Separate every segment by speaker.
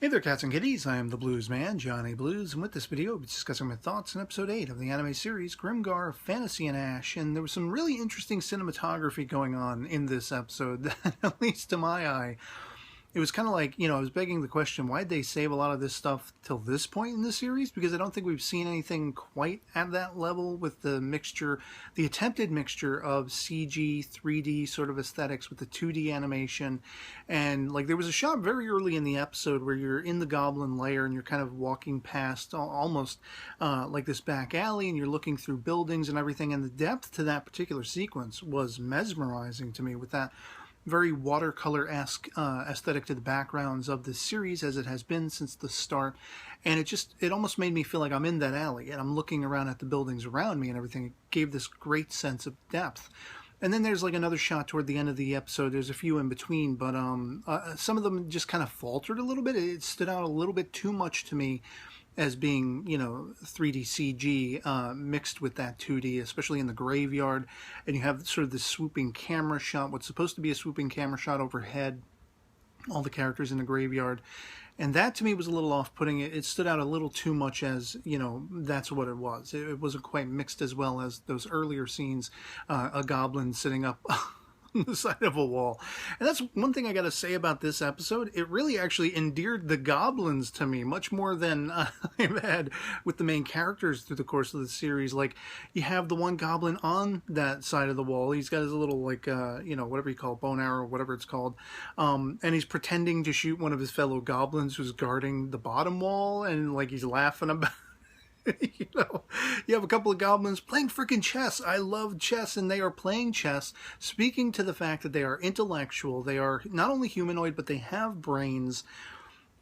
Speaker 1: Hey there, cats and kitties. I am the Blues Man, Johnny Blues, and with this video, I'll be discussing my thoughts on Episode 8 of the anime series Grimgar, Fantasy and Ash. And there was some really interesting cinematography going on in this episode that, at least to my eye, it was kind of like, I was begging the question, why'd they save a lot of this stuff till this point in the series? Because I don't think we've seen anything quite at that level with the mixture, the attempted mixture of CG, 3D sort of aesthetics with the 2D animation. And like there was a shot very early in the episode where you're in the goblin lair and you're kind of walking past almost like this back alley and you're looking through buildings and everything. And the depth to that particular sequence was mesmerizing to me with that very watercolor-esque aesthetic to the backgrounds of the series as it has been since the start. And it almost made me feel like I'm in that alley and I'm looking around at the buildings around me and everything. It gave this great sense of depth. And then there's like another shot toward the end of the episode. There's a few in between, but some of them just kind of faltered a little bit. It stood out a little bit too much to me as being, 3D CG mixed with that 2D, especially in the graveyard. And you have sort of this swooping camera shot, what's supposed to be a swooping camera shot overhead, all the characters in the graveyard. And that to me was a little off-putting. It stood out a little too much as, that's what it was. It wasn't quite mixed as well as those earlier scenes, a goblin sitting up on the side of a wall. And that's one thing I gotta say about this episode. It really actually endeared the goblins to me much more than I've had with the main characters through the course of the series. Like, you have the one goblin on that side of the wall. He's got his little, like, whatever you call it, bone arrow, whatever it's called. And he's pretending to shoot one of his fellow goblins who's guarding the bottom wall, and, like, he's laughing about you have a couple of goblins playing freaking chess. I love chess, and they are playing chess, speaking to the fact that they are intellectual. They are not only humanoid, but they have brains.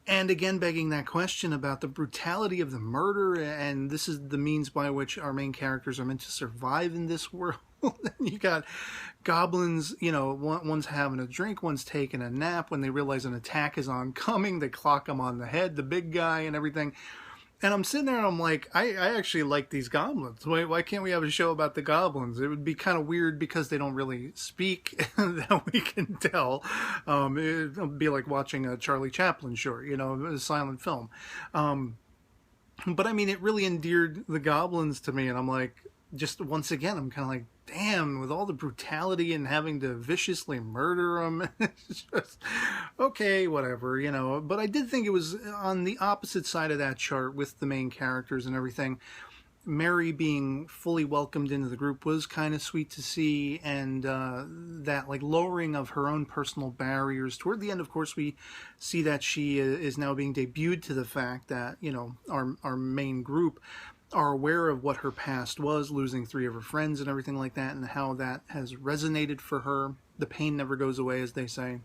Speaker 1: And again, begging that question about the brutality of the murder, and this is the means by which our main characters are meant to survive in this world. You got goblins, one's having a drink, one's taking a nap. When they realize an attack is oncoming, they clock him on the head, the big guy, and everything. And I'm sitting there and I'm like, I actually like these goblins. Why can't we have a show about the goblins? It would be kind of weird because they don't really speak that we can tell. It would be like watching a Charlie Chaplin short, a silent film. But I mean, it really endeared the goblins to me. And I'm like, just once again, I'm kind of like, damn, with all the brutality and having to viciously murder them, it's just, okay, whatever, But I did think it was on the opposite side of that chart with the main characters and everything. Mary being fully welcomed into the group was kind of sweet to see, and that like lowering of her own personal barriers. Toward the end, of course, we see that she is now being debuted to the fact that, our main group are aware of what her past was, losing 3 of her friends and everything like that, and how that has resonated for her. The pain never goes away, as they say.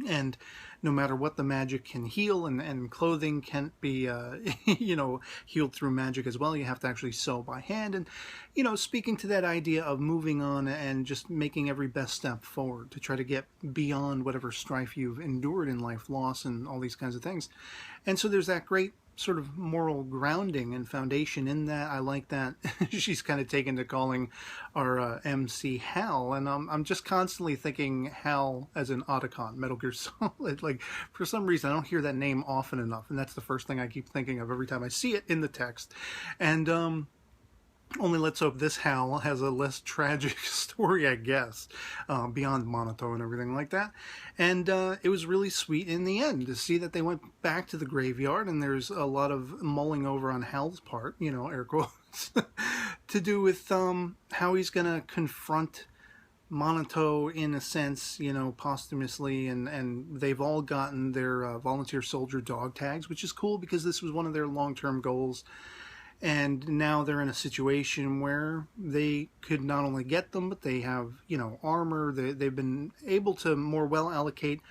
Speaker 1: And no matter what the magic can heal, and clothing can't be, healed through magic as well. You have to actually sew by hand. And, speaking to that idea of moving on and just making every best step forward to try to get beyond whatever strife you've endured in life, loss, and all these kinds of things. And so there's that great sort of moral grounding and foundation in that. I like that she's kind of taken to calling our MC Hal, and I'm just constantly thinking Hal as an Otacon, Metal Gear Solid. Like, for some reason I don't hear that name often enough, and that's the first thing I keep thinking of every time I see it in the text. And only let's hope this Hal has a less tragic story, I guess, beyond Monato and everything like that. And it was really sweet in the end to see that they went back to the graveyard, and there's a lot of mulling over on Hal's part, air quotes, to do with how he's going to confront Monato in a sense, posthumously, and they've all gotten their volunteer soldier dog tags, which is cool because this was one of their long-term goals. And now they're in a situation where they could not only get them, but they have, armor. They've been able to more well allocate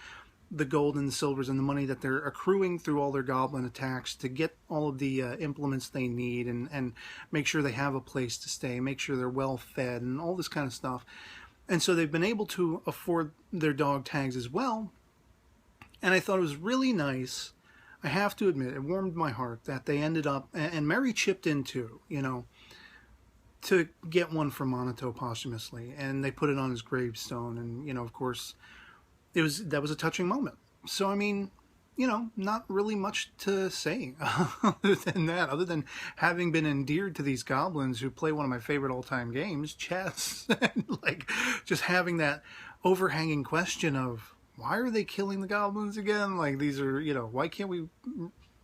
Speaker 1: the gold and the silvers and the money that they're accruing through all their goblin attacks to get all of the implements they need, and make sure they have a place to stay, make sure they're well fed, and all this kind of stuff. And so they've been able to afford their dog tags as well. And I thought it was really nice. I have to admit, it warmed my heart that they ended up, and Mary chipped in too, to get one for Monato posthumously, and they put it on his gravestone, and, of course, that was a touching moment. So, I mean, you know, not really much to say other than that, other than having been endeared to these goblins who play one of my favorite all-time games, chess, and like just having that overhanging question of why are they killing the goblins again? Like these are, you know, why can't we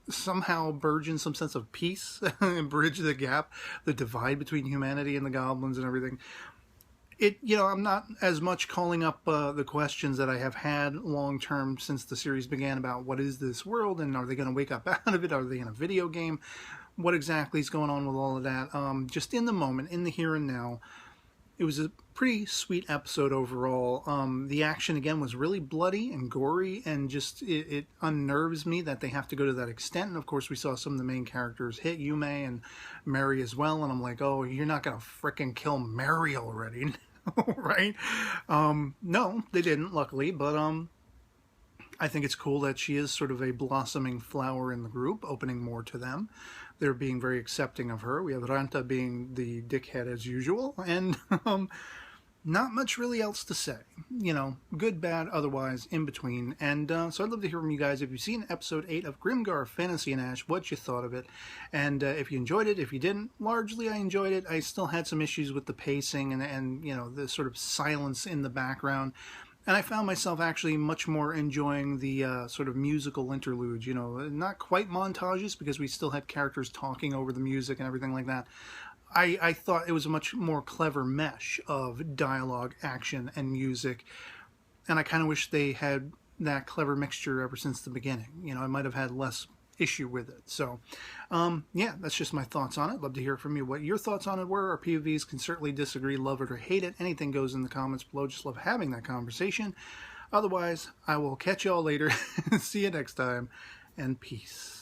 Speaker 1: somehow burgeon some sense of peace and bridge the gap, the divide between humanity and the goblins and everything? It, you know, I'm not as much calling up the questions that I have had long term since the series began about what is this world and are they going to wake up out of it? Are they in a video game? What exactly is going on with all of that? Just in the moment, in the here and now, it was a pretty sweet episode overall. The action again was really bloody and gory, and just it unnerves me that they have to go to that extent. And of course, we saw some of the main characters hit Yume and Mary as well, and I'm like, oh, you're not gonna frickin' kill Mary already, right? No, they didn't, luckily, but I think it's cool that she is sort of a blossoming flower in the group, opening more to them. They're being very accepting of her. We have Ranta being the dickhead as usual, and not much really else to say. You know, good, bad, otherwise, in between. And so I'd love to hear from you guys if you've seen episode 8 of Grimgar, Fantasy and Ash, what you thought of it. And if you enjoyed it, if you didn't, largely I enjoyed it. I still had some issues with the pacing and you know, the sort of silence in the background. And I found myself actually much more enjoying the sort of musical interludes, you know, not quite montages because we still had characters talking over the music and everything like that. I thought it was a much more clever mesh of dialogue, action, and music. And I kind of wish they had that clever mixture ever since the beginning. You know, I might have had less issue with it. So, yeah, that's just my thoughts on it. Love to hear from you what your thoughts on it were. Our POVs can certainly disagree, love it, or hate it. Anything goes in the comments below. Just love having that conversation. Otherwise, I will catch y'all later. See you next time, and peace.